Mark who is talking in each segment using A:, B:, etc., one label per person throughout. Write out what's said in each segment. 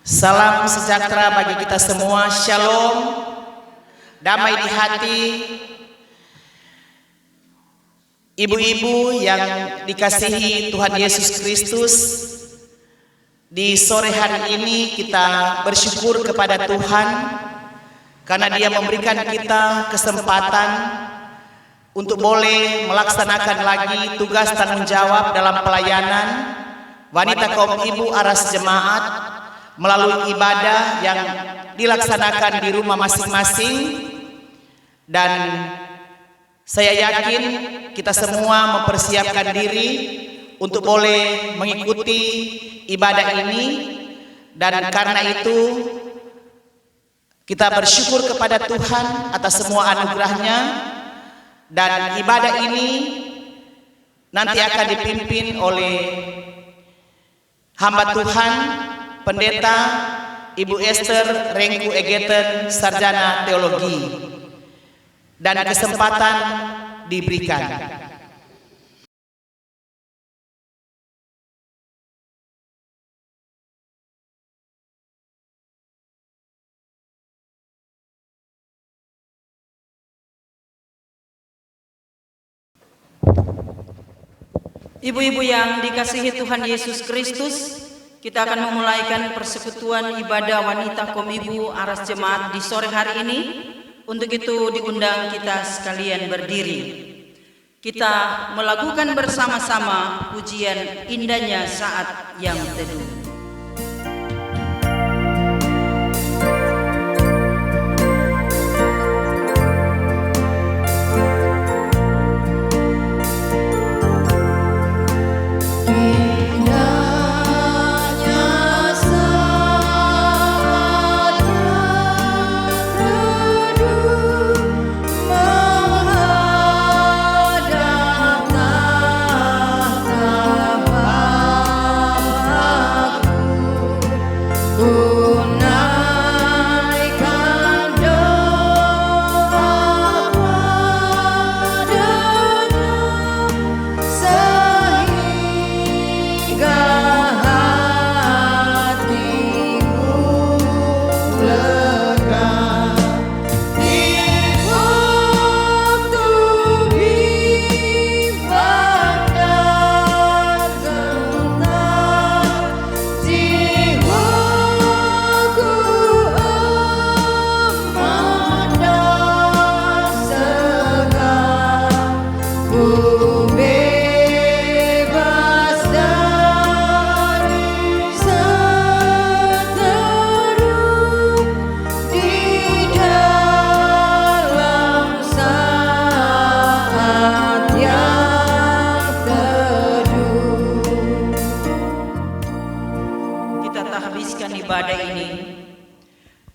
A: Salam sejahtera bagi kita semua, shalom, damai di hati. Ibu-ibu yang dikasihi Tuhan Yesus Kristus, di sore hari ini kita bersyukur kepada Tuhan karena Dia memberikan kita kesempatan untuk boleh melaksanakan lagi tugas tanggung jawab dalam pelayanan wanita kaum ibu aras jemaat melalui ibadah yang dilaksanakan di rumah masing-masing. Dan saya yakin kita semua mempersiapkan diri untuk boleh mengikuti ibadah ini, dan karena itu kita bersyukur kepada Tuhan atas semua anugerahnya. Dan ibadah ini nanti akan dipimpin oleh hamba Tuhan Pendeta Ibu Esther Rengku Egeten, Sarjana Teologi, dan kesempatan diberikan.
B: Ibu-ibu yang dikasihi Tuhan Yesus Kristus, kita akan memulaikan persekutuan ibadah wanita kaum ibu aras jemaat di sore hari ini. Untuk itu diundang kita sekalian berdiri. Kita melakukan bersama-sama pujian indahnya saat yang teduh.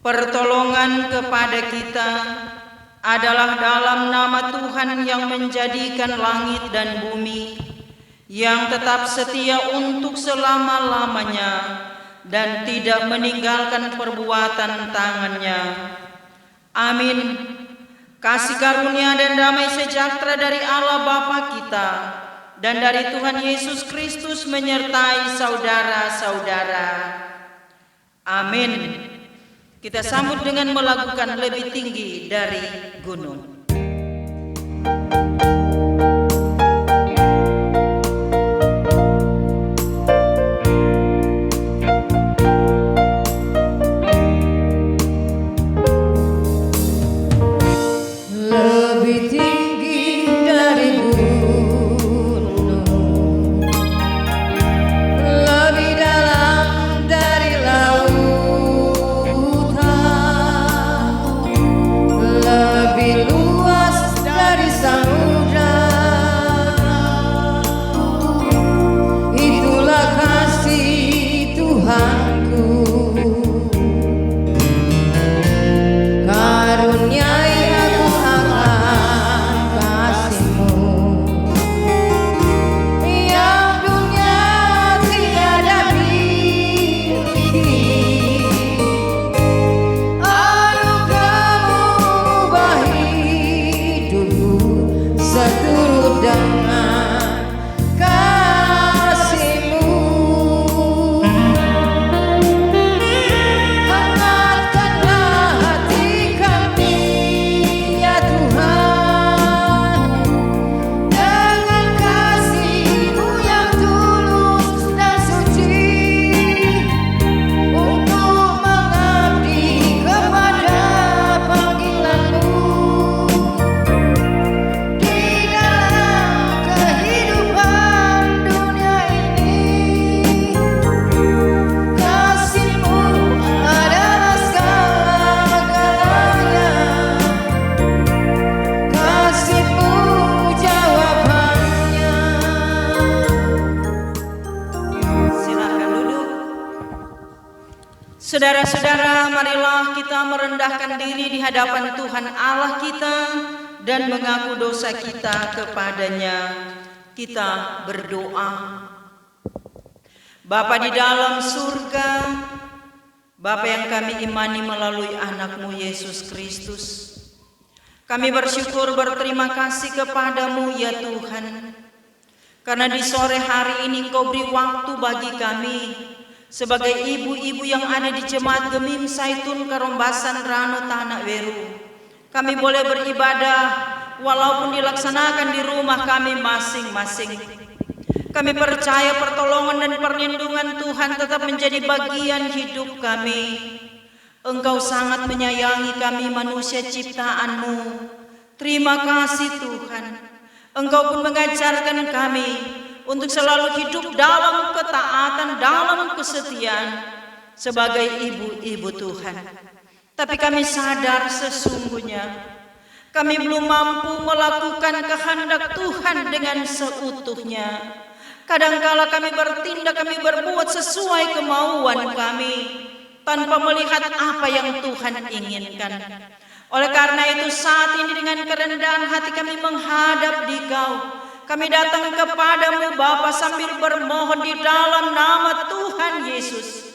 B: Pertolongan kepada kita adalah dalam nama Tuhan yang menjadikan langit dan bumi, yang tetap setia untuk selama-lamanya dan tidak meninggalkan perbuatan tangannya. Amin. Kasih karunia dan damai sejahtera dari Allah Bapa kita dan dari Tuhan Yesus Kristus menyertai saudara-saudara. Amin. Kita sambut dengan melakukan lebih tinggi dari gunung.
C: Lebih tinggi dari gunung, lebih dalam dari lautan, lebih luas dari samudra.
B: Saudara-saudara, marilah kita merendahkan diri di hadapan Tuhan Allah kita dan mengaku dosa kita kepadanya. Kita berdoa. Bapa di dalam surga, Bapa yang kami imani melalui anak-Mu Yesus Kristus, kami bersyukur berterima kasih kepadamu ya Tuhan, karena di sore hari ini Engkau beri waktu bagi kami sebagai ibu-ibu yang ada di Jemaat Gemim Saitun Karombasan Rano Tanah Weru. Kami boleh beribadah walaupun dilaksanakan di rumah kami masing-masing. Kami percaya pertolongan dan perlindungan Tuhan tetap menjadi bagian hidup kami. Engkau sangat menyayangi kami manusia ciptaan-Mu. Terima kasih Tuhan. Engkau pun mengajarkan kami untuk selalu hidup dalam ketaatan, dalam kesetiaan sebagai ibu-ibu Tuhan. Tapi kami sadar sesungguhnya kami belum mampu melakukan kehendak Tuhan dengan seutuhnya. Kadangkala kami bertindak, kami berbuat sesuai kemauan kami tanpa melihat apa yang Tuhan inginkan. Oleh karena itu saat ini dengan kerendahan hati kami menghadap di Kau. Kami datang kepadamu Bapa sambil bermohon di dalam nama Tuhan Yesus.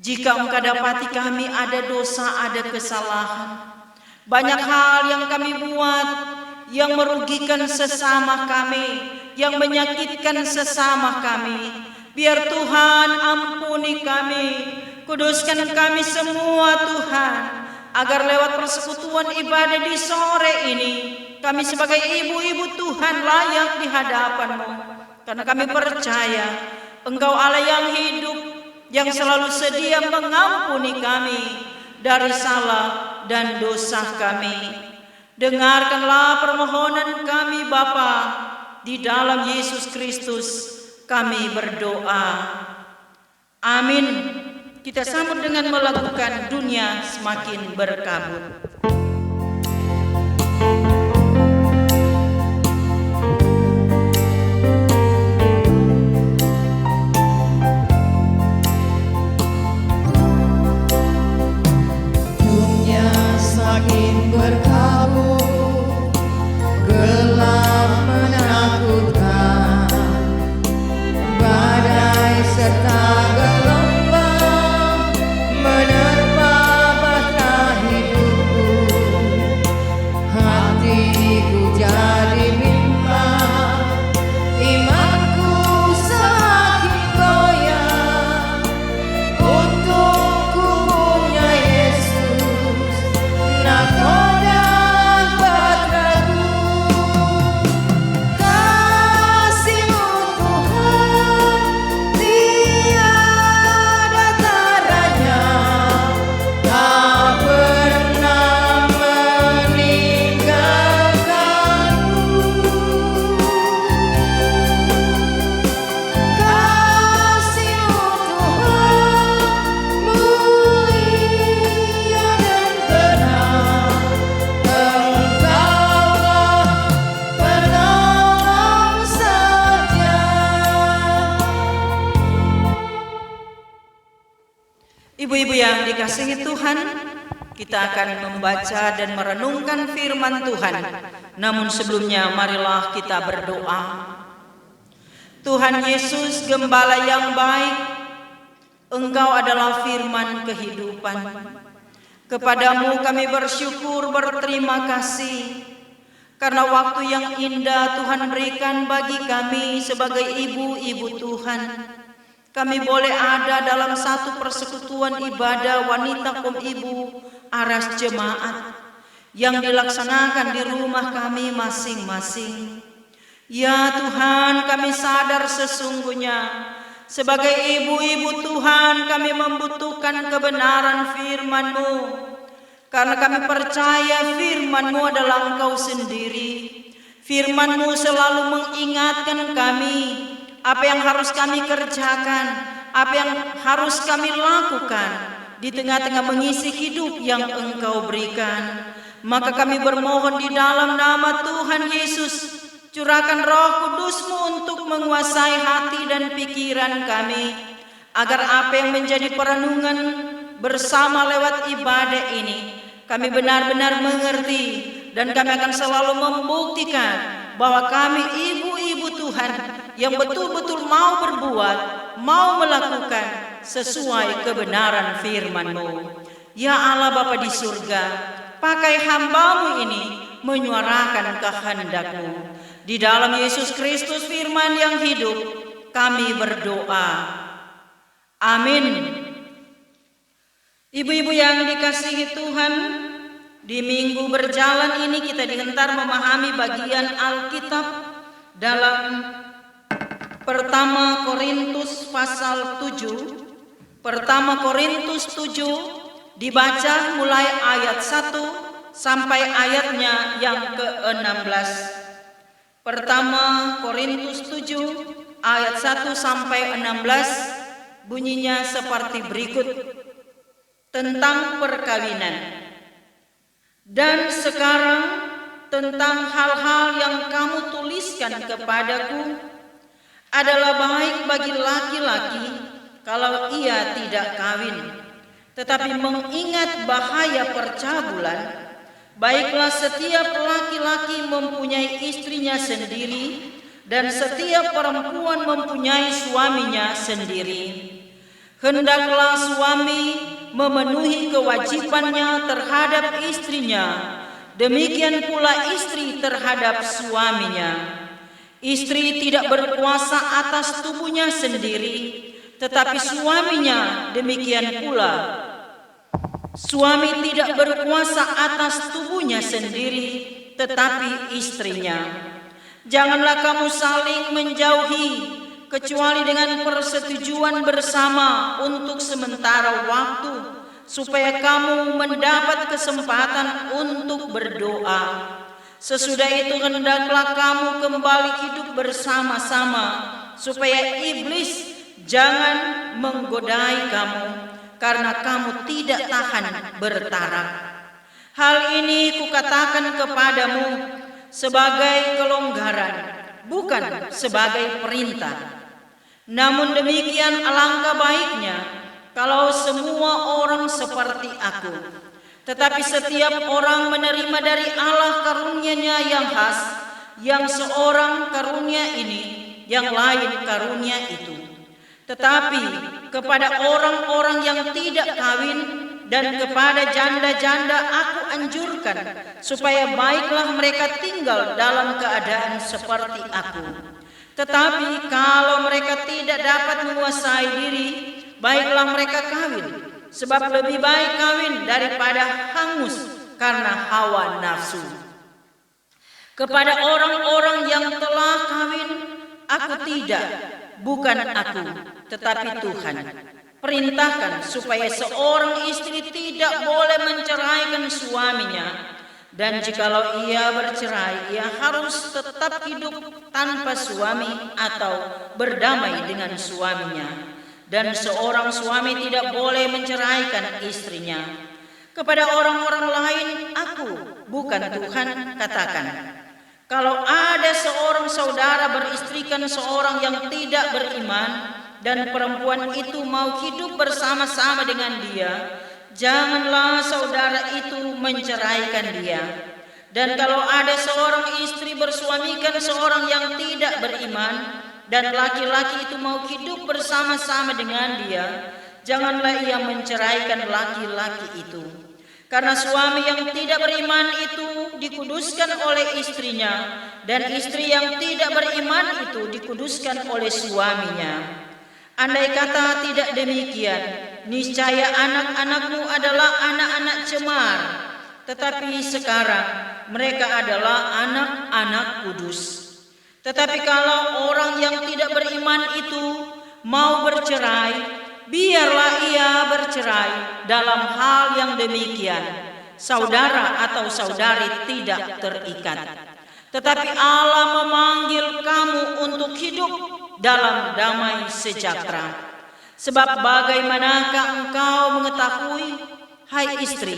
B: Jika Engkau dapati kami ada dosa, ada kesalahan, banyak hal yang kami buat yang merugikan sesama kami, yang menyakitkan sesama kami, biar Tuhan ampuni kami, kuduskan kami semua Tuhan, agar lewat persekutuan ibadah di sore ini kami sebagai ibu-ibu Tuhan layak di hadapan-Mu. Karena kami percaya Engkau Allah yang hidup, yang selalu sedia mengampuni kami dari salah dan dosa kami. Dengarkanlah permohonan kami Bapa, di dalam Yesus Kristus kami berdoa. Amin. Kita sambut dengan melakukan Dunia Semakin Berkabut.
C: Semakin berkabut, gelap menakutkan, badai serta gelombang menerpa bahtera hidupku. Hatiku jadi bimbang, imanku semakin goyah. Untukku punya Yesus, nakoda bahteraku. Kasih-Mu Tuhan tiada taranya, tak pernah meninggalkanku. Kasih-Mu Tuhan mulia dan benar, Engkaulah penolong setia.
B: Ibu-ibu yang dikasihi Tuhan, kita akan membaca dan merenungkan firman Tuhan. Namun sebelumnya marilah kita berdoa. Tuhan Yesus, Gembala yang baik, Engkau adalah firman kehidupan. Kepadamu kami bersyukur berterima kasih karena waktu yang indah Tuhan berikan bagi kami sebagai ibu-ibu Tuhan. Kami boleh ada dalam satu persekutuan ibadah wanita kaum ibu aras jemaat yang dilaksanakan di rumah kami masing-masing. Ya Tuhan, kami sadar sesungguhnya sebagai ibu-ibu Tuhan kami membutuhkan kebenaran firman-Mu. Karena kami percaya firman-Mu adalah Engkau sendiri. Firman-Mu selalu mengingatkan kami apa yang harus kami kerjakan, apa yang harus kami lakukan di tengah-tengah mengisi hidup yang Engkau berikan. Maka kami bermohon di dalam nama Tuhan Yesus, curahkan Roh Kudus-Mu untuk menguasai hati dan pikiran kami, agar apa yang menjadi perenungan bersama lewat ibadah ini kami benar-benar mengerti, dan kami akan selalu membuktikan bahwa kami ibu-ibu Tuhan yang betul-betul mau berbuat, mau melakukan sesuai kebenaran firman-Mu. Ya Allah Bapa di surga, pakai hamba-Mu ini menyuarakan kehendak-Mu. Di dalam Yesus Kristus firman yang hidup, kami berdoa. Amin. Ibu-ibu yang dikasihi Tuhan, di minggu berjalan ini kita dihentar memahami bagian Alkitab dalam Pertama Korintus pasal 7. Pertama Korintus 7 dibaca mulai ayat 1 sampai ayatnya yang ke-16. Pertama Korintus 7 ayat 1 sampai 16 bunyinya seperti berikut. Tentang perkawinan. Dan sekarang tentang hal-hal yang kamu tuliskan kepadaku adalah baik bagi laki-laki kalau ia tidak kawin, tetapi mengingat bahaya percabulan, baiklah setiap laki-laki mempunyai istrinya sendiri dan setiap perempuan mempunyai suaminya sendiri. Hendaklah suami memenuhi kewajibannya terhadap istrinya, demikian pula istri terhadap suaminya. Istri tidak berkuasa atas tubuhnya sendiri, tetapi suaminya demikian pula. Suami tidak berkuasa atas tubuhnya sendiri, tetapi istrinya. Janganlah kamu saling menjauhi, kecuali dengan persetujuan bersama untuk sementara waktu, supaya kamu mendapat kesempatan untuk berdoa. Sesudah itu hendaklah kamu kembali hidup bersama-sama, supaya iblis jangan menggodai kamu, karena kamu tidak tahan bertarak. Hal ini kukatakan kepadamu sebagai kelonggaran, bukan sebagai perintah. Namun demikian alangkah baiknya kalau semua orang seperti aku. Tetapi setiap orang menerima dari Allah karunia-Nya yang khas, yang seorang karunia ini, yang lain karunia itu. Tetapi kepada orang-orang yang tidak kawin dan kepada janda-janda aku anjurkan, supaya baiklah mereka tinggal dalam keadaan seperti aku. Tetapi kalau mereka tidak dapat menguasai diri, baiklah mereka kawin, sebab lebih baik kawin daripada hangus karena hawa nafsu. Kepada orang-orang yang telah kawin, aku tidak, bukan aku, tetapi Tuhan, perintahkan supaya seorang istri tidak boleh menceraikan suaminya. Dan jikalau ia bercerai, ia harus tetap hidup tanpa suami atau berdamai dengan suaminya. Dan seorang suami tidak boleh menceraikan istrinya. Kepada orang-orang lain, aku, bukan Tuhan, katakan. Kalau ada seorang saudara beristrikan seorang yang tidak beriman, dan perempuan itu mau hidup bersama-sama dengan dia, janganlah saudara itu menceraikan dia. Dan kalau ada seorang istri bersuamikan seorang yang tidak beriman, dan laki-laki itu mau hidup bersama-sama dengan dia, janganlah ia menceraikan laki-laki itu. Karena suami yang tidak beriman itu dikuduskan oleh istrinya, dan istri yang tidak beriman itu dikuduskan oleh suaminya. Andai kata tidak demikian, niscaya anak-anakmu adalah anak-anak cemar, tetapi sekarang mereka adalah anak-anak kudus. Tetapi kalau orang yang tidak beriman itu mau bercerai, biarlah ia bercerai. Dalam hal yang demikian, saudara atau saudari tidak terikat. Tetapi Allah memanggil kamu untuk hidup dalam damai sejahtera. Sebab bagaimanakah engkau mengetahui, hai istri,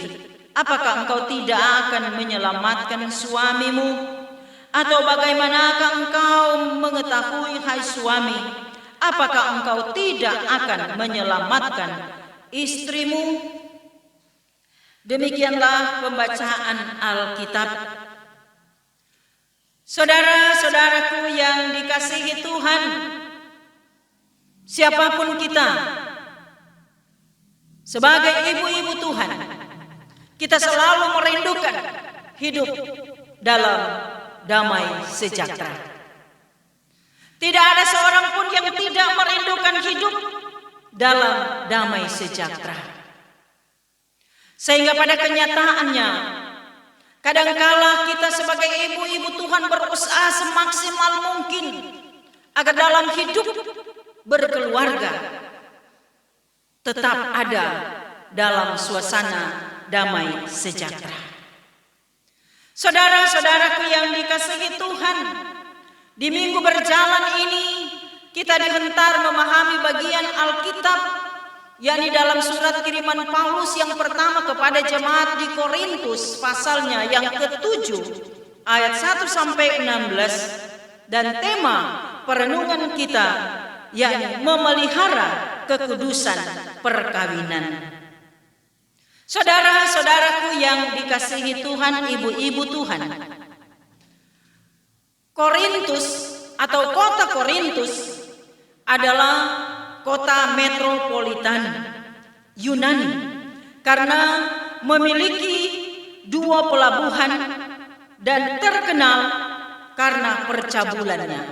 B: apakah engkau tidak akan menyelamatkan suamimu? Atau bagaimanakah engkau mengetahui, hai suami, apakah engkau tidak akan menyelamatkan istrimu? Demikianlah pembacaan Alkitab. Saudara-saudaraku yang dikasihi Tuhan, siapapun kita, sebagai ibu-ibu Tuhan, kita selalu merindukan hidup dalam damai sejahtera. Tidak ada seorang pun yang tidak merindukan hidup dalam damai sejahtera. Sehingga pada kenyataannya, kadangkala kita sebagai ibu-ibu Tuhan berusaha semaksimal mungkin agar dalam hidup berkeluarga tetap ada dalam suasana damai sejahtera. Saudara-saudaraku yang dikasihi Tuhan, di minggu berjalan ini kita dihentar memahami bagian Alkitab, yakni dalam surat kiriman Paulus yang pertama kepada jemaat di Korintus, pasalnya yang ke-7 ayat 1 sampai 16, dan tema perenungan kita yakni memelihara kekudusan perkawinan. Saudara-saudaraku yang dikasihi Tuhan, ibu-ibu Tuhan, Korintus atau kota Korintus adalah kota metropolitan Yunani karena memiliki 2 pelabuhan dan terkenal karena percabulannya.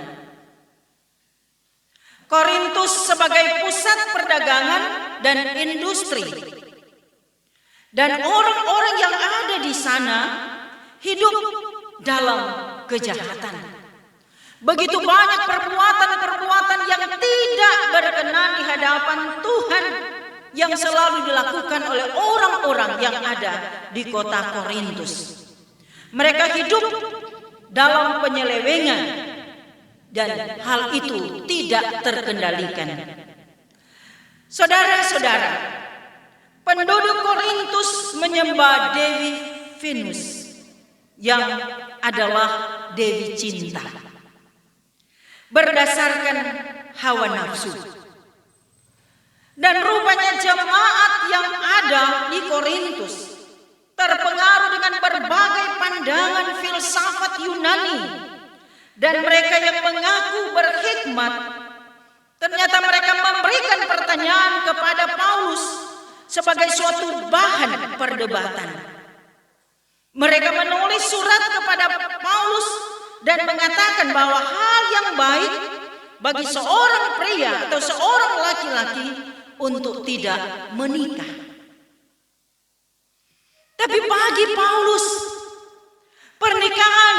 B: Korintus sebagai pusat perdagangan dan industri, dan orang-orang yang ada di sana hidup dalam kejahatan. Begitu banyak perbuatan-perbuatan yang tidak berkenan di hadapan Tuhan yang selalu dilakukan oleh orang-orang yang ada di kota Korintus. Mereka hidup dalam penyelewengan dan hal itu tidak terkendalikan. Saudara-saudara, penduduk Korintus menyembah Dewi Venus yang adalah Dewi Cinta berdasarkan hawa nafsu. Dan rupanya jemaat yang ada di Korintus terpengaruh dengan berbagai pandangan filsafat Yunani, dan mereka yang mengaku berhikmat ternyata mereka memberikan pertanyaan kepada Paulus sebagai suatu bahan perdebatan. Mereka menulis surat kepada Paulus dan mengatakan bahwa hal yang baik bagi seorang pria atau seorang laki-laki untuk tidak menikah. Tapi bagi Paulus, pernikahan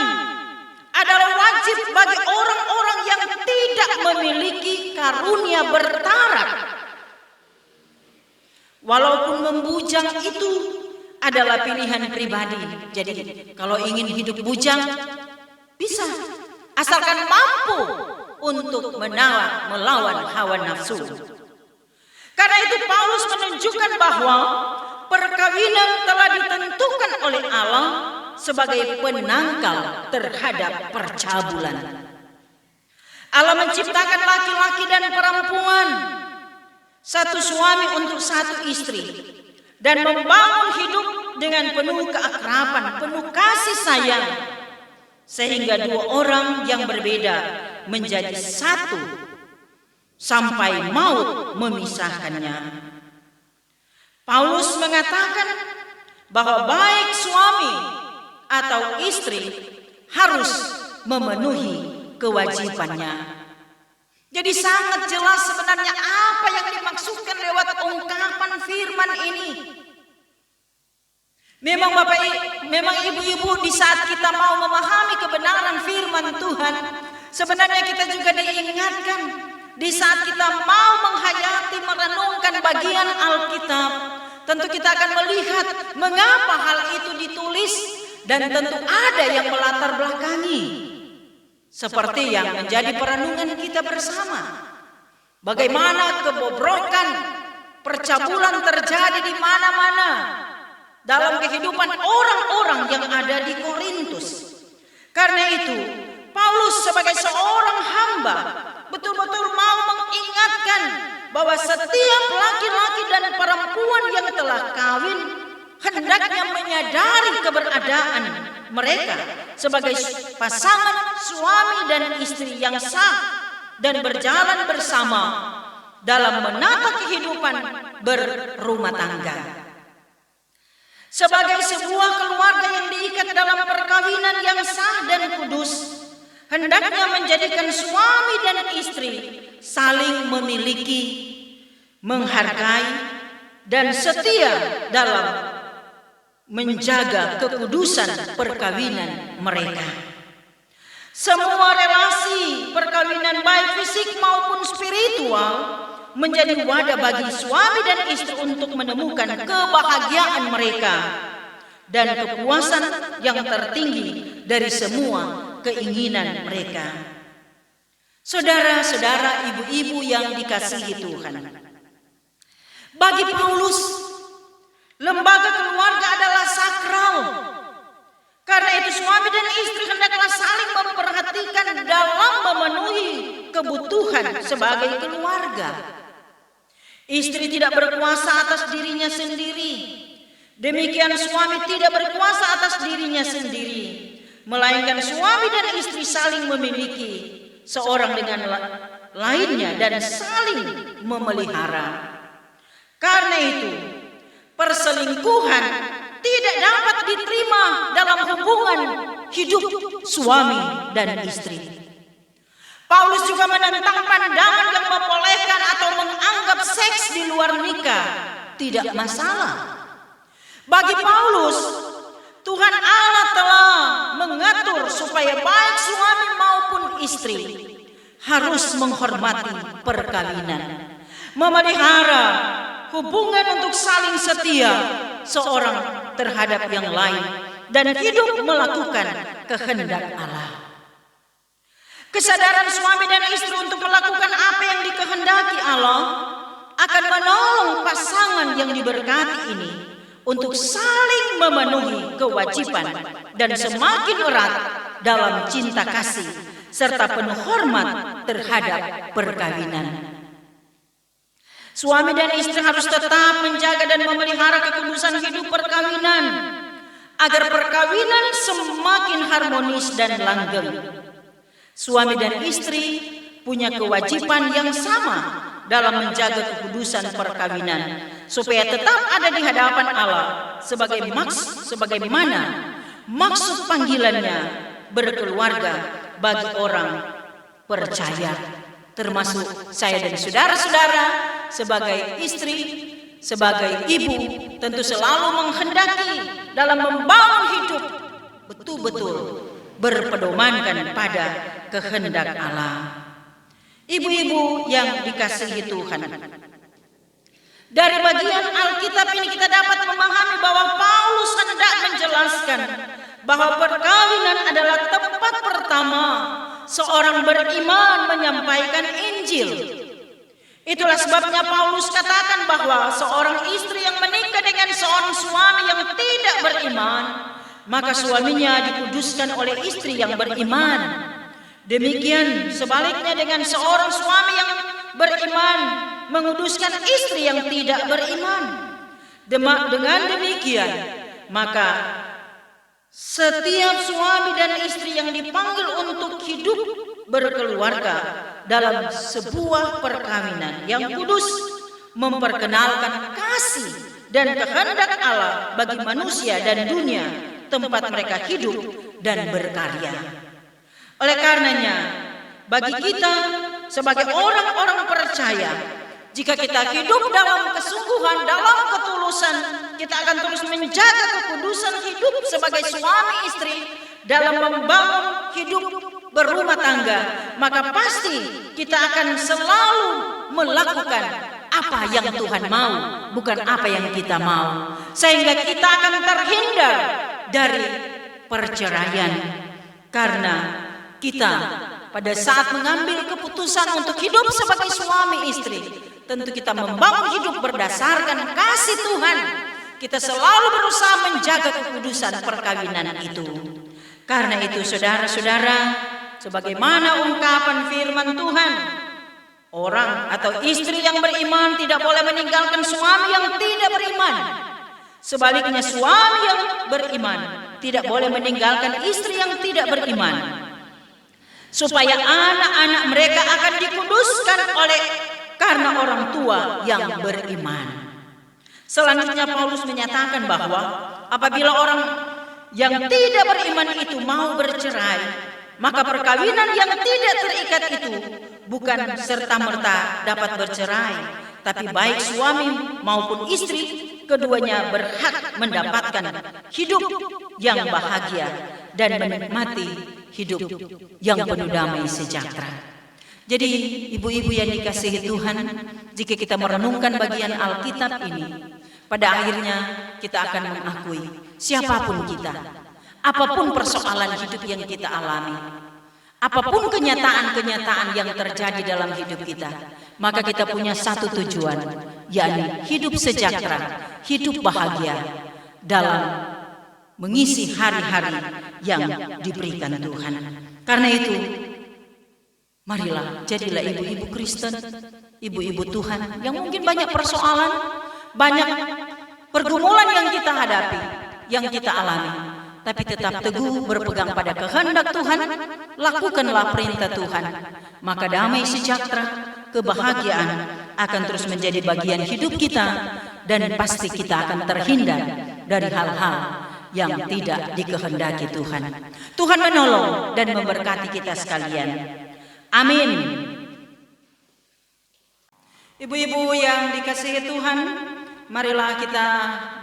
B: adalah wajib bagi orang-orang yang tidak memiliki karunia bertaraf. Walaupun membujang itu adalah pilihan pribadi. Jadi kalau ingin hidup bujang, bisa, asalkan mampu untuk melawan hawa nafsu. Karena itu Paulus menunjukkan bahwa perkawinan telah ditentukan oleh Allah sebagai penangkal terhadap percabulan. Allah menciptakan laki-laki dan perempuan, satu suami untuk satu istri, dan membangun hidup dengan penuh keakraban, penuh kasih sayang, sehingga 2 orang yang berbeda menjadi satu sampai maut memisahkannya. Paulus mengatakan bahwa baik suami atau istri harus memenuhi kewajibannya. Jadi sangat jelas sebenarnya apa yang dimaksudkan lewat ungkapan firman ini. Memang ibu-ibu, di saat kita mau memahami kebenaran firman Tuhan, sebenarnya kita juga diingatkan di saat kita mau menghayati, merenungkan bagian Alkitab, tentu kita akan melihat mengapa hal itu ditulis, dan tentu ada yang melatar belakangi, seperti yang menjadi perenungan kita bersama. Bagaimana kebobrokan, percabulan terjadi di mana-mana dalam kehidupan orang-orang yang ada di Korintus. Karena itu, Paulus sebagai seorang hamba betul-betul mau mengingatkan bahwa setiap laki-laki dan perempuan yang telah kawin hendaknya menyadari keberadaan mereka sebagai pasangan suami dan istri yang sah dan berjalan bersama dalam menata kehidupan berumah tangga. Sebagai sebuah keluarga yang diikat dalam perkawinan yang sah dan kudus, hendaknya menjadikan suami dan istri saling memiliki, menghargai, dan setia dalam menjaga kekudusan perkawinan mereka. Semua relasi perkawinan baik fisik maupun spiritual menjadi wadah bagi suami dan istri untuk menemukan kebahagiaan mereka dan kepuasan yang tertinggi dari semua keinginan mereka. Saudara-saudara, ibu-ibu yang dikasihi Tuhan, bagi Paulus, lembaga keluarga adalah sakral. Karena itu suami dan istri hendaklah saling memperhatikan dalam memenuhi kebutuhan sebagai keluarga. Istri tidak berkuasa atas dirinya sendiri. Demikian suami tidak berkuasa atas dirinya sendiri. Melainkan suami dan istri saling memiliki seorang dengan lainnya dan saling memelihara. Karena itu, perselingkuhan tidak dapat diterima dalam hubungan hidup suami dan istri. Paulus juga menentang pandangan yang membolehkan atau menganggap seks di luar nikah tidak masalah. Bagi Paulus, Tuhan Allah telah mengatur supaya baik suami maupun istri harus menghormati perkawinan, memelihara hubungan untuk saling setia seorang terhadap yang lain, dan hidup melakukan kehendak Allah. Kesadaran suami dan istri untuk melakukan apa yang dikehendaki Allah akan menolong pasangan yang diberkati ini untuk saling memenuhi kewajiban dan semakin erat dalam cinta kasih serta penuh hormat terhadap perkawinan. Suami dan istri harus tetap menjaga dan memelihara kekudusan hidup perkawinan agar perkawinan semakin harmonis dan langgeng. Suami dan istri punya kewajiban yang sama dalam menjaga kekudusan perkawinan supaya tetap ada di hadapan Allah sebagaimana maksud panggilannya berkeluarga bagi orang percaya, termasuk saya dan saudara-saudara sebagai istri, sebagai ibu, tentu selalu menghendaki dalam membangun hidup betul-betul berpedomankan pada kehendak Allah. Ibu-ibu yang dikasihi Tuhan, dari bagian Alkitab ini kita dapat memahami bahwa Paulus hendak menjelaskan bahwa perkawinan adalah tempat pertama seorang beriman menyampaikan Injil. Itulah sebabnya Paulus katakan bahwa seorang istri yang menikah dengan seorang suami yang tidak beriman, maka suaminya dikuduskan oleh istri yang beriman. Demikian sebaliknya dengan seorang suami yang beriman menguduskan istri yang tidak beriman. Dengan demikian, maka setiap suami dan istri yang dipanggil untuk hidup berkeluarga dalam sebuah perkawinan yang kudus memperkenalkan kasih dan kehendak Allah bagi manusia dan dunia tempat mereka hidup dan berkarya. Oleh karenanya, bagi kita sebagai orang-orang percaya, jika kita hidup dalam kesungguhan, dalam ketulusan, kita akan terus menjaga kekudusan hidup sebagai suami istri dalam membangun hidup berumah tangga, maka pasti kita akan selalu melakukan apa yang Tuhan mau, bukan apa yang kita mau, sehingga kita akan terhindar dari perceraian. Karena kita pada saat mengambil keputusan untuk hidup sebagai suami istri, tentu kita membangun hidup berdasarkan kasih Tuhan. Kita selalu berusaha menjaga kekudusan perkawinan itu. Karena itu saudara-saudara, sebagaimana ungkapan firman Tuhan Orang atau istri yang beriman tidak boleh meninggalkan suami yang tidak beriman. Sebaliknya suami yang beriman tidak boleh meninggalkan istri yang tidak beriman. Supaya anak-anak mereka akan dikuduskan karena orang tua yang beriman. Selanjutnya Paulus menyatakan bahwa apabila orang yang tidak beriman itu mau bercerai, maka perkawinan yang tidak terikat itu bukan serta-merta dapat bercerai, tapi baik suami maupun istri, keduanya berhak mendapatkan hidup yang bahagia dan menikmati hidup yang penuh damai sejahtera. Jadi ibu-ibu yang dikasihi Tuhan, jika kita merenungkan bagian Alkitab ini, pada akhirnya kita akan mengakui siapapun kita, apapun persoalan hidup yang kita alami, apapun kenyataan-kenyataan yang terjadi dalam hidup kita, maka kita punya satu tujuan, yakni hidup sejahtera, hidup bahagia dalam mengisi hari-hari yang diberikan Tuhan. Karena itu, marilah jadilah ibu-ibu Kristen, ibu-ibu Tuhan yang mungkin banyak persoalan, banyak pergumulan yang kita hadapi, yang kita alami, tapi tetap teguh berpegang pada kehendak Tuhan, lakukanlah perintah Tuhan, maka damai sejahtera, kebahagiaan akan terus menjadi bagian hidup kita, dan pasti kita akan terhindar dari hal-hal yang tidak dikehendaki Tuhan. Tuhan menolong dan memberkati kita sekalian. Amin. Ibu-ibu yang dikasihi Tuhan, marilah kita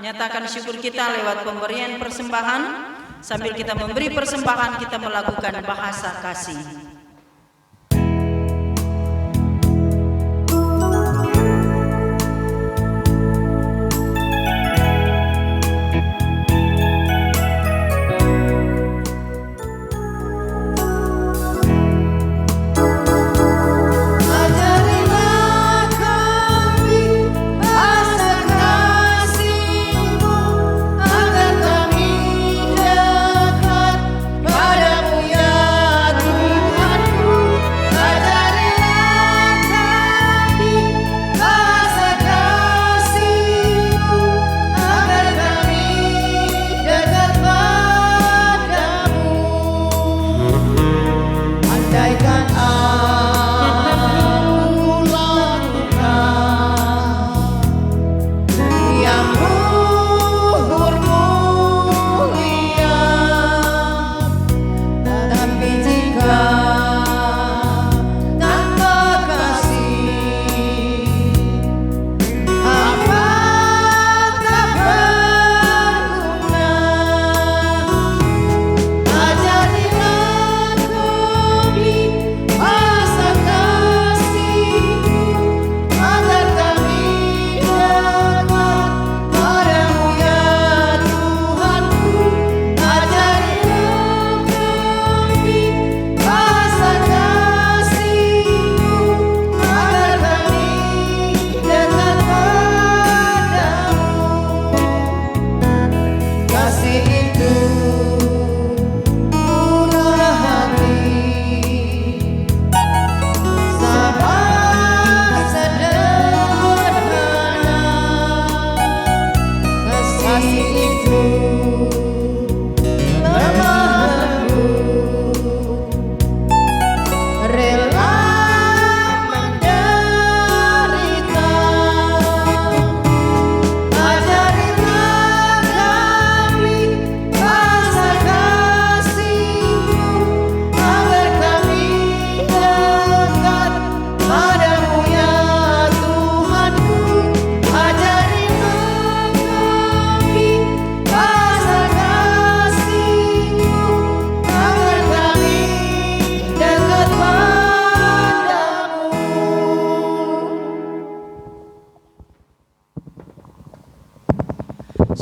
B: nyatakan syukur kita lewat pemberian persembahan. Sambil kita memberi persembahan, kita melakukan bahasa kasih.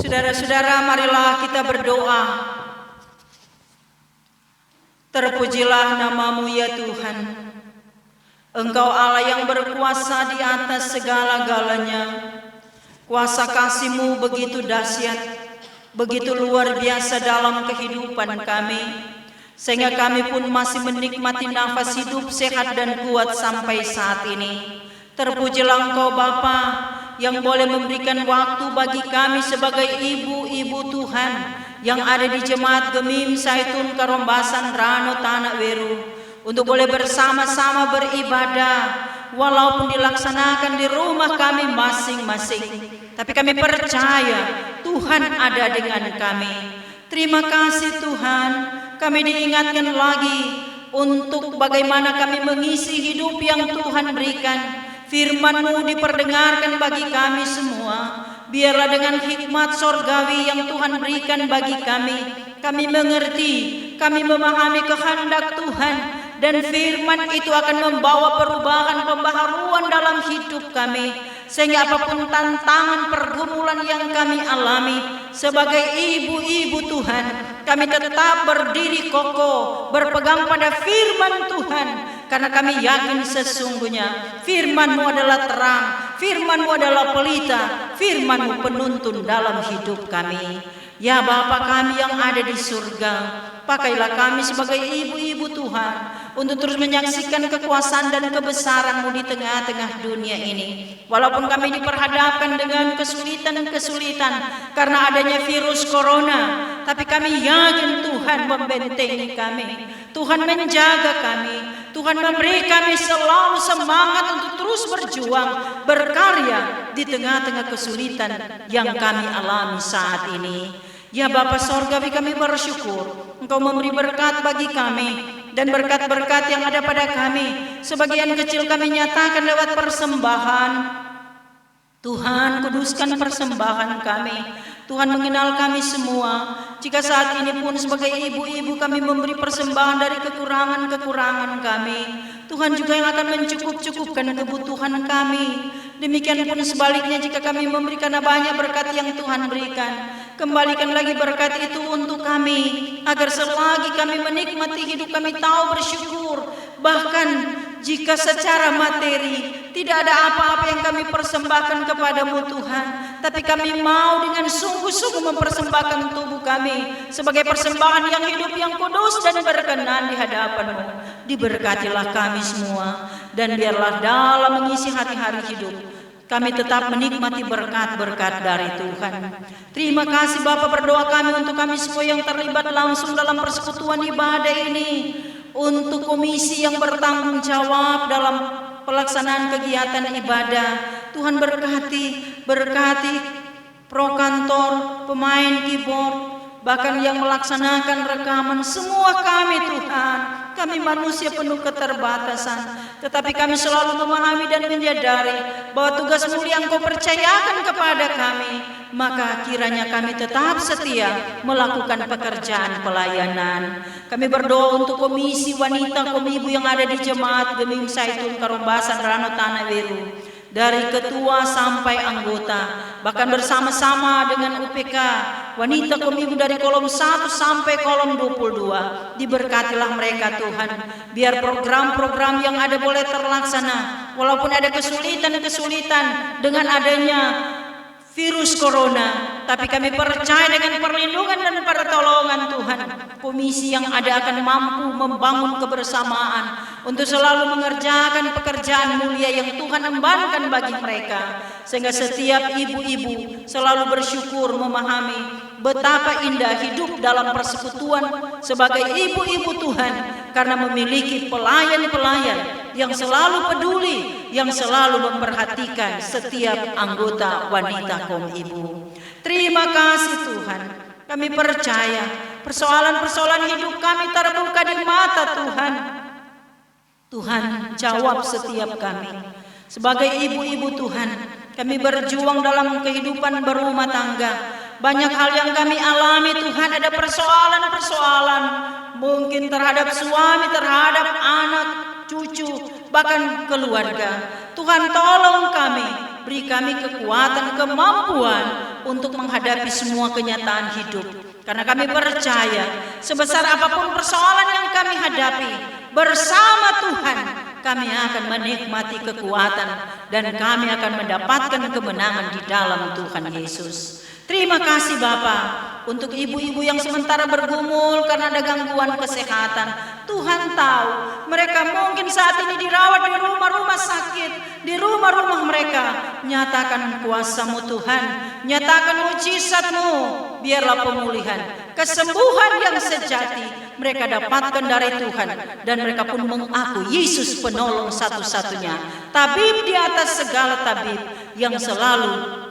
B: Saudara-saudara, marilah kita berdoa. Terpujilah namamu ya Tuhan. Engkau Allah yang berkuasa di atas segala-galanya. Kuasa kasih-Mu begitu dahsyat, begitu luar biasa dalam kehidupan kami. sehingga kami pun masih menikmati nafas hidup sehat dan kuat sampai saat ini. Terpujilah Engkau Bapa yang boleh memberikan waktu bagi kami sebagai ibu-ibu Tuhan yang ada di Jemaat Gemim Zaitun Karombasan Rano Tanah Weru untuk boleh bersama-sama beribadah walaupun dilaksanakan di rumah kami masing-masing. Tapi kami percaya Tuhan ada dengan kami. Terima kasih Tuhan, kami diingatkan lagi untuk bagaimana kami mengisi hidup yang Tuhan berikan. Firman-Mu diperdengarkan bagi kami semua. Biarlah dengan hikmat sorgawi yang Tuhan berikan bagi kami mengerti, kami memahami kehendak Tuhan, dan firman itu akan membawa perubahan pembaharuan dalam hidup kami, sehingga apapun tantangan pergumulan yang kami alami sebagai ibu-ibu Tuhan, kami tetap berdiri kokoh, berpegang pada firman Tuhan, karena kami yakin sesungguhnya firman-Mu adalah terang, firman-Mu adalah pelita, firman-Mu penuntun dalam hidup kami. Ya Bapa kami yang ada di surga, pakailah kami sebagai ibu-ibu Tuhan untuk terus menyaksikan kekuasaan dan kebesaran-Mu di tengah-tengah dunia ini. Walaupun kami diperhadapkan dengan kesulitan-kesulitan karena adanya virus corona, tapi kami yakin Tuhan membentengi kami, Tuhan menjaga kami, Tuhan memberi kami selalu semangat untuk terus berjuang, berkarya di tengah-tengah kesulitan yang kami alami saat ini. Ya Bapa Sorgawi, kami bersyukur Engkau memberi berkat bagi kami, dan berkat-berkat yang ada pada kami sebagian kecil kami nyatakan lewat persembahan. Tuhan, kuduskan persembahan kami. Tuhan mengenal kami semua. Jika saat ini pun sebagai ibu-ibu kami memberi persembahan dari kekurangan-kekurangan kami, Tuhan juga yang akan mencukup-cukupkan kebutuhan kami. Demikian pun sebaliknya, jika kami memberikan banyak berkat yang Tuhan berikan, kembalikan lagi berkat itu untuk kami, agar selagi kami menikmati hidup kami tahu bersyukur. Bahkan jika secara materi tidak ada apa-apa yang kami persembahkan kepadamu Tuhan, tapi kami mau dengan sungguh-sungguh mempersembahkan tubuh kami sebagai persembahan yang hidup, yang kudus dan berkenan di hadapan-Mu. Diberkatilah kami semua, dan biarlah dalam mengisi hari-hari hidup kami tetap menikmati berkat-berkat dari Tuhan. Terima kasih Bapa, berdoa kami untuk kami semua yang terlibat langsung dalam persekutuan ibadah ini, untuk komisi yang bertanggung jawab dalam pelaksanaan kegiatan ibadah. Tuhan berkati pro kantor, pemain keyboard, bahkan yang melaksanakan rekaman, semua kami Tuhan. Kami manusia penuh keterbatasan, tetapi kami selalu memahami dan menyadari bahwa tugas mulia Engkau percayakan kepada kami. Maka kiranya kami tetap setia melakukan pekerjaan pelayanan. Kami berdoa untuk komisi wanita, komibu yang ada di Jemaat Gemim Zaitun Karombasan Rano Tanah Weru, dari ketua sampai anggota, bahkan bersama-sama dengan UPK wanita komibu dari kolom 1 sampai kolom 22. Diberkatilah mereka Tuhan, biar program-program yang ada boleh terlaksana walaupun ada kesulitan-kesulitan dengan adanya virus corona, tapi kami percaya dengan perlindungan dan pertolongan Tuhan, komisi yang ada akan mampu membangun kebersamaan untuk selalu mengerjakan pekerjaan mulia yang Tuhan embankan bagi mereka, sehingga setiap ibu-ibu selalu bersyukur memahami betapa indah hidup dalam persekutuan sebagai ibu-ibu Tuhan, karena memiliki pelayan-pelayan yang selalu peduli, yang selalu memperhatikan setiap anggota wanita komibu. Terima kasih Tuhan, kami percaya persoalan-persoalan hidup kami terbuka di mata Tuhan. Tuhan jawab setiap kami. Sebagai ibu-ibu Tuhan, kami berjuang dalam kehidupan berumah tangga. Banyak hal yang kami alami Tuhan, ada persoalan-persoalan mungkin terhadap suami, terhadap anak, cucu, bahkan keluarga. Tuhan tolong kami, beri kami kekuatan, kemampuan untuk menghadapi semua kenyataan hidup. Karena kami percaya sebesar apapun persoalan yang kami hadapi, bersama Tuhan kami akan menikmati kekuatan dan kami akan mendapatkan kemenangan di dalam Tuhan Yesus. Terima kasih Bapa untuk ibu-ibu yang sementara bergumul karena ada gangguan kesehatan. Tuhan tahu mereka mungkin saat ini dirawat di rumah-rumah sakit, di rumah-rumah mereka. Nyatakan kuasa-Mu Tuhan, nyatakan mujizat-Mu. Biarlah pemulihan, kesembuhan yang sejati mereka dapatkan dari Tuhan, dan mereka pun mengaku Yesus penolong satu-satunya, tabib di atas segala tabib yang selalu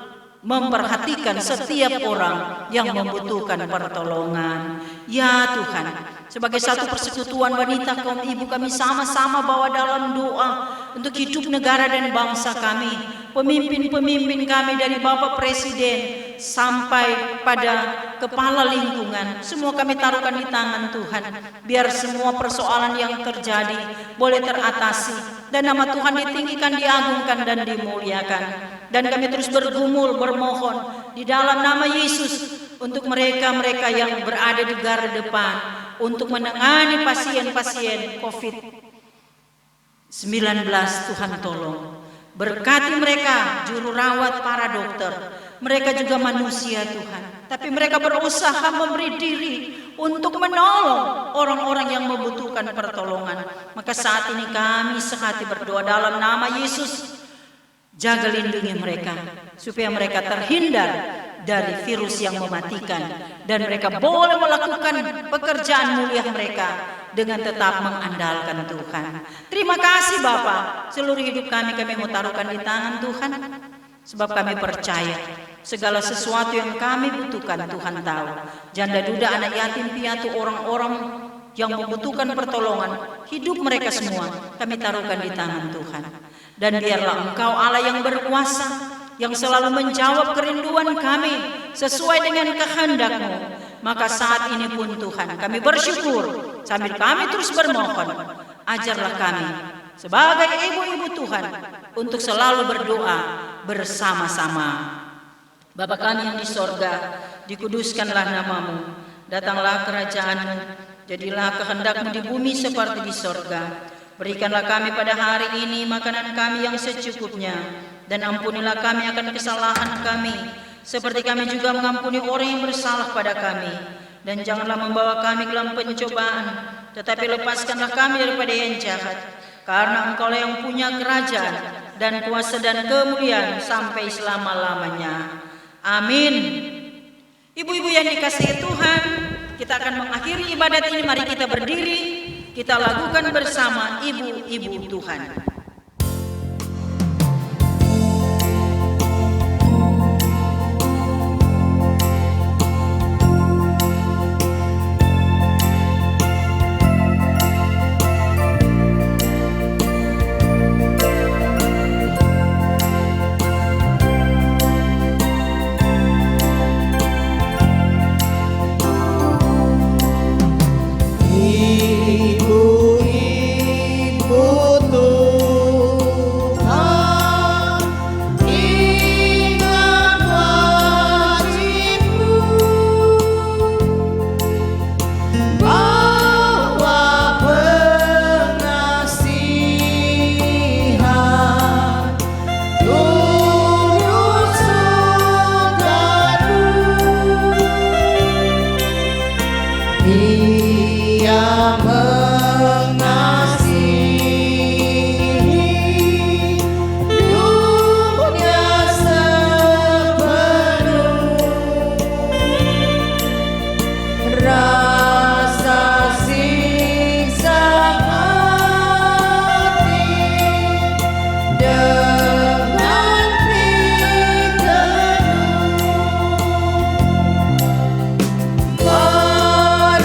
B: memperhatikan setiap orang yang membutuhkan pertolongan. Ya Tuhan, sebagai satu persekutuan wanita kaum ibu, kami sama-sama bawa dalam doa untuk hidup negara dan bangsa kami, pemimpin-pemimpin kami dari Bapak Presiden sampai pada kepala lingkungan, semua kami taruhkan di tangan Tuhan. Biar semua persoalan yang terjadi boleh teratasi dan nama Tuhan ditinggikan, diagungkan dan dimuliakan. Dan kami terus bergumul, bermohon di dalam nama Yesus untuk mereka-mereka yang berada di garda depan untuk menangani pasien-pasien COVID-19. Tuhan tolong berkati mereka, juru rawat, para dokter. Mereka juga manusia Tuhan, tapi mereka berusaha memberi diri untuk menolong orang-orang yang membutuhkan pertolongan. Maka saat ini kami sehati berdoa dalam nama Yesus, jaga lindungi mereka supaya mereka terhindar dari virus yang mematikan, dan mereka boleh melakukan pekerjaan mulia mereka dengan tetap mengandalkan Tuhan. Terima kasih Bapa, seluruh hidup kami mau taruhkan di tangan Tuhan, sebab kami percaya segala sesuatu yang kami butuhkan Tuhan tahu. Janda duda, anak yatim piatu, orang-orang yang membutuhkan pertolongan, hidup mereka semua kami taruhkan di tangan Tuhan. Dan biarlah Engkau Allah yang berkuasa, yang selalu menjawab kerinduan kami sesuai dengan kehendak-Mu. Maka saat ini pun Tuhan, kami bersyukur sambil kami terus bermohon, ajarlah kami sebagai ibu-ibu Tuhan untuk selalu berdoa bersama-sama. Bapa kami yang di sorga, dikuduskanlah nama-Mu, datanglah kerajaan-Mu, jadilah kehendak-Mu di bumi seperti di sorga. Berikanlah kami pada hari ini makanan kami yang secukupnya, dan ampunilah kami akan kesalahan kami, seperti kami juga mengampuni orang yang bersalah pada kami. Dan janganlah membawa kami ke dalam pencobaan, tetapi lepaskanlah kami daripada yang jahat. Karena Engkau yang punya kerajaan dan kuasa dan kemuliaan sampai selama-lamanya. Amin. Ibu-ibu yang dikasihi Tuhan, kita akan mengakhiri ibadat ini. Mari kita berdiri, kita lakukan bersama ibu-ibu Tuhan.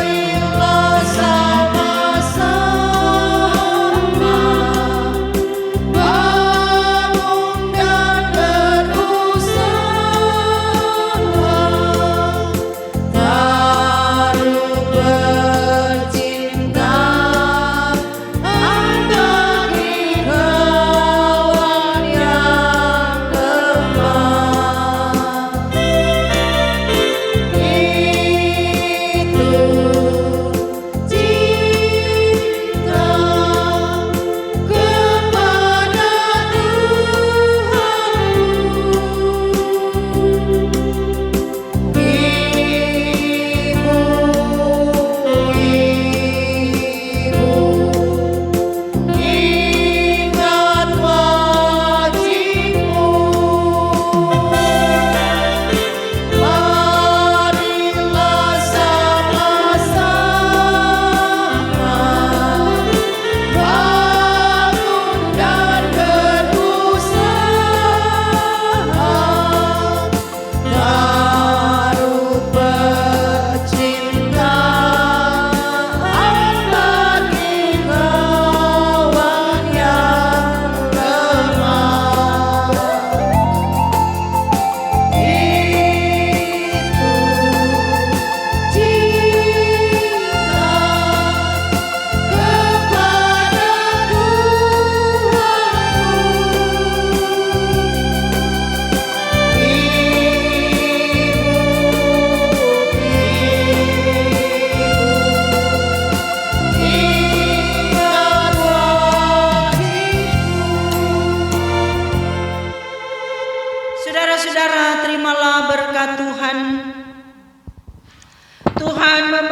C: Marilah sama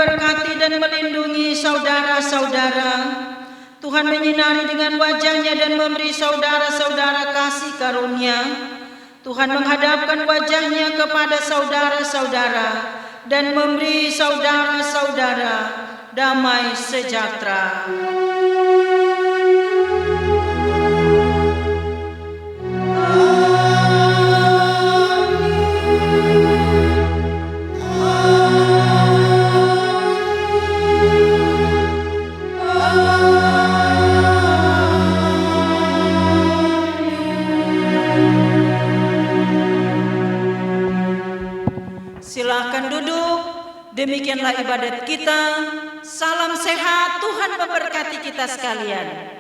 B: memberkati dan melindungi saudara-saudara. Tuhan menyinari dengan wajah-Nya dan memberi saudara-saudara kasih karunia. Tuhan menghadapkan wajah-Nya kepada saudara-saudara dan memberi saudara-saudara damai sejahtera. Silakan duduk. Demikianlah ibadat kita. Salam sehat, Tuhan memberkati kita sekalian.